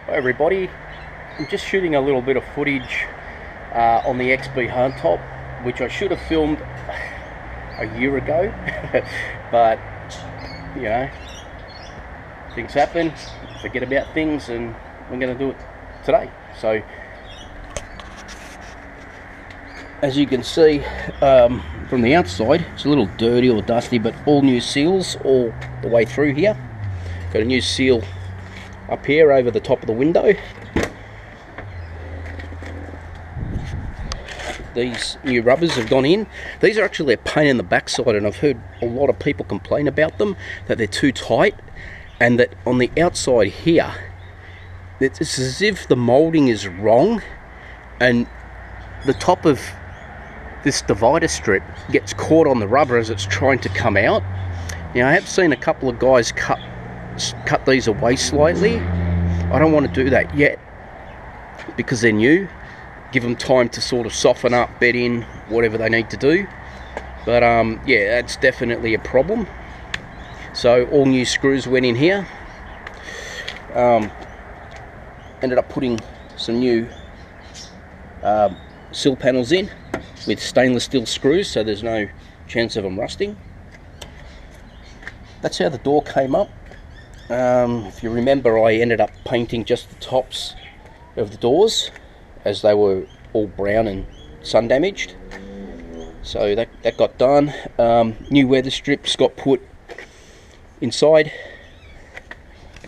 Hi everybody, I'm just shooting a little bit of footage on the XB Hardtop, which I should have filmed a year ago, but you know, things happen, forget about things, and we're going to do it today. So as you can see from the outside, it's a little dirty or dusty, but all new seals all the way through here. Got a new seal up here over the top of the window. These new rubbers have gone in. These are actually a pain in the backside, and I've heard a lot of people complain about them, that they're too tight, and that on the outside here, it's as if the moulding is wrong, and the top of this divider strip gets caught on the rubber as it's trying to come out. Now I have seen a couple of guys cut these away slightly. I don't want to do that yet because they're new. Give them time to sort of soften up, bed in, whatever they need to do. But yeah, that's definitely a problem. So all new screws went in here. Ended up putting some new sill panels in with stainless steel screws, so there's no chance of them rusting. That's how the door came up. If you remember, I ended up painting just the tops of the doors as they were all brown and sun damaged. So that got done. New weather strips got put inside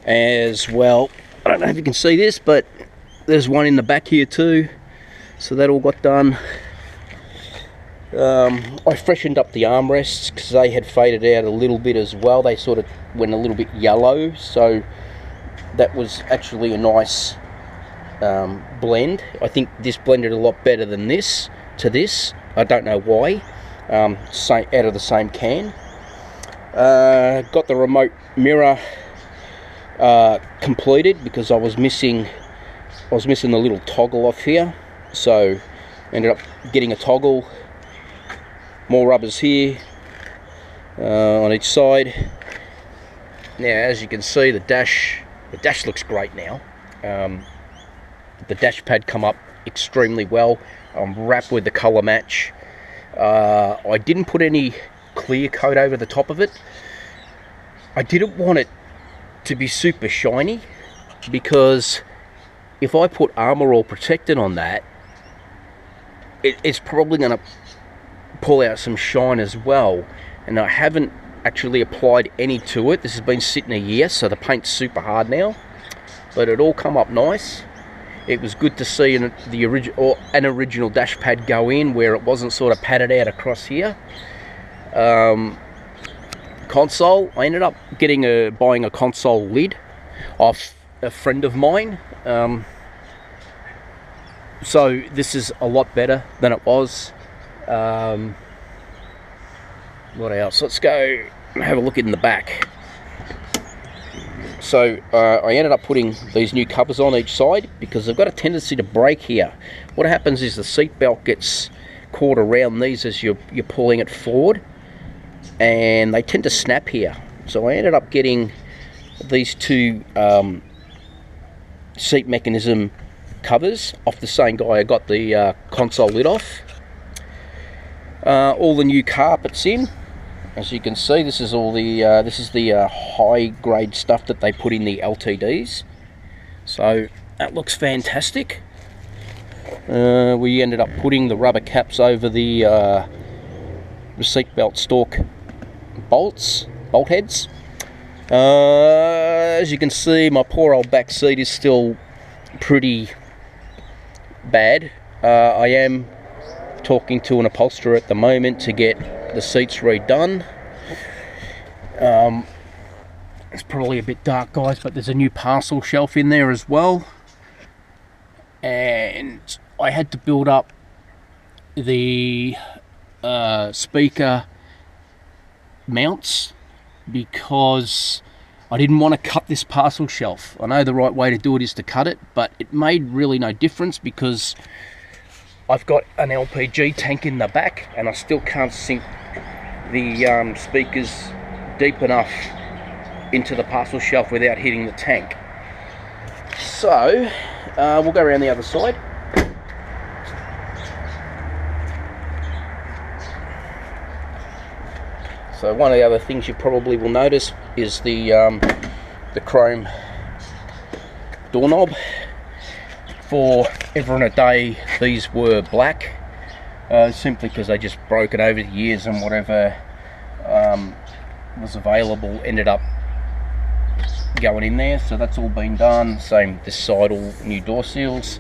as well. I don't know if you can see this, but there's one in the back here too. So that all got done. I freshened up the armrests because they had faded out a little bit as well. They sort of went a little bit yellow, so that was actually a nice blend. I think this blended a lot better than this to this. I don't know why. Out of the same can. Got the remote mirror completed because I was missing the little toggle off here, so ended up getting a toggle. More rubbers here on each side. Now, as you can see, the dash looks great now. The dash pad come up extremely well. I'm wrapped with the colour match. I didn't put any clear coat over the top of it. I didn't want it to be super shiny, because if I put Armour All Protected on that, it's probably going to pull out some shine as well. And I haven't actually applied any to it. This has been sitting a year, so the paint's super hard now, but it all come up nice. It was good to see an original dash pad go in where it wasn't sort of padded out across here. Console, I ended up buying a console lid off a friend of mine. So this is a lot better than it was. What else? Let's go have a look in the back. So I ended up putting these new covers on each side because they've got a tendency to break here. What happens is the seat belt gets caught around these as you're pulling it forward, and they tend to snap here. So I ended up getting these two seat mechanism covers off the same guy I got the console lid off. All the new carpets in. As you can see, this is all the high grade stuff that they put in the LTDs. So that looks fantastic. We ended up putting the rubber caps over the seat belt stalk bolt heads. As you can see, my poor old back seat is still pretty bad. I am talking to an upholsterer at the moment to get the seats redone. It's probably a bit dark, guys, but there's a new parcel shelf in there as well, and I had to build up the speaker mounts because I didn't want to cut this parcel shelf. I know the right way to do it is to cut it, but it made really no difference because I've got an LPG tank in the back and I still can't sink the speakers deep enough into the parcel shelf without hitting the tank. So we'll go around the other side. So one of the other things you probably will notice is the chrome doorknob. Forever and a day these were black, simply because they just broke it over the years, and whatever was available ended up going in there. So that's all been done. Same this side, all new door seals.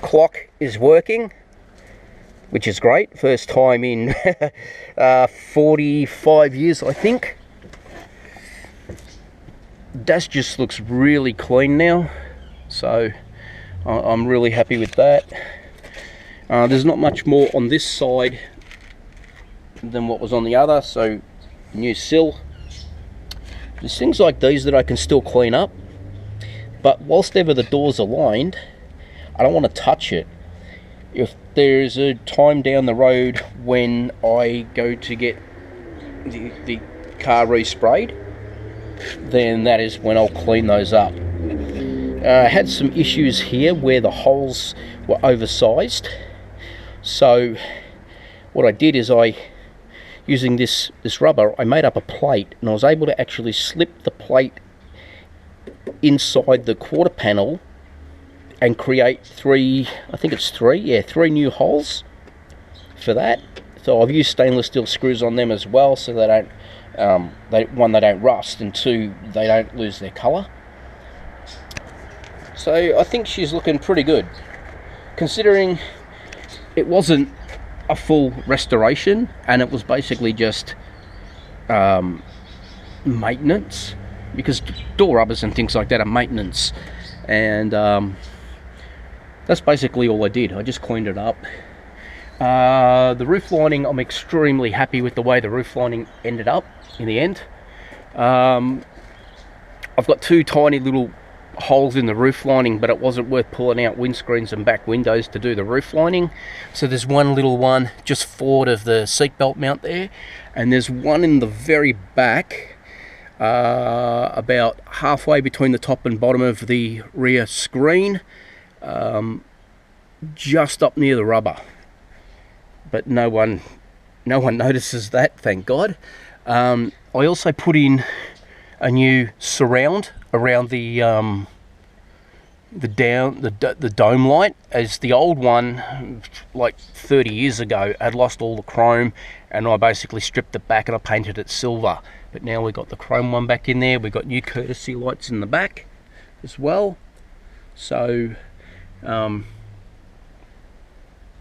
Clock is working, which is great. First time in 45 years, I think. Dash just looks really clean now, so I'm really happy with that. There's not much more on this side than what was on the other. So new sill. There's things like these that I can still clean up, but whilst ever the doors are lined, I don't want to touch it. If there's a time down the road when I go to get the car resprayed, then that is when I'll clean those up. I had some issues here where the holes were oversized, so what I did is using this rubber, I made up a plate, and I was able to actually slip the plate inside the quarter panel and create three new holes for that. So I've used stainless steel screws on them as well, so they don't one, they don't rust, and two, they don't lose their colour. So I think she's looking pretty good, considering it wasn't a full restoration, and it was basically just maintenance, because door rubbers and things like that are maintenance, and that's basically all I did. I just cleaned it up. The roof lining, I'm extremely happy with the way the roof lining ended up in the end. I've got two tiny little holes in the roof lining, but it wasn't worth pulling out windscreens and back windows to do the roof lining. So there's one little one just forward of the seatbelt mount there, and there's one in the very back, about halfway between the top and bottom of the rear screen, just up near the rubber. But no one notices that, thank God. I also put in a new surround around the dome light, as the old one, like 30 years ago, had lost all the chrome, and I basically stripped it back and I painted it silver. But now we've got the chrome one back in there. We've got new courtesy lights in the back as well. So yeah,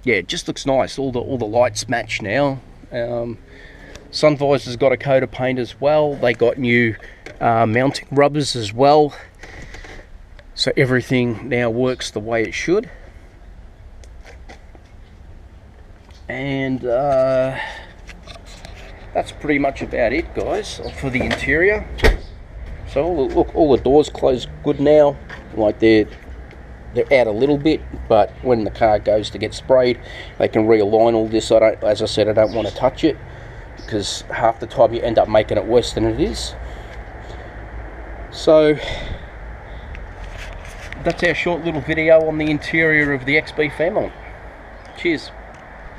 it just looks nice. All the lights match now. Sun visor's got a coat of paint as well. They got new mounting rubbers as well. So everything now works the way it should. And that's pretty much about it, guys, for the interior. So all the doors close good now. Like they're out a little bit, but when the car goes to get sprayed, they can realign all this. As I said, I don't want to touch it, because half the time you end up making it worse than it is. So that's our short little video on the interior of the XB Fairmont. Cheers.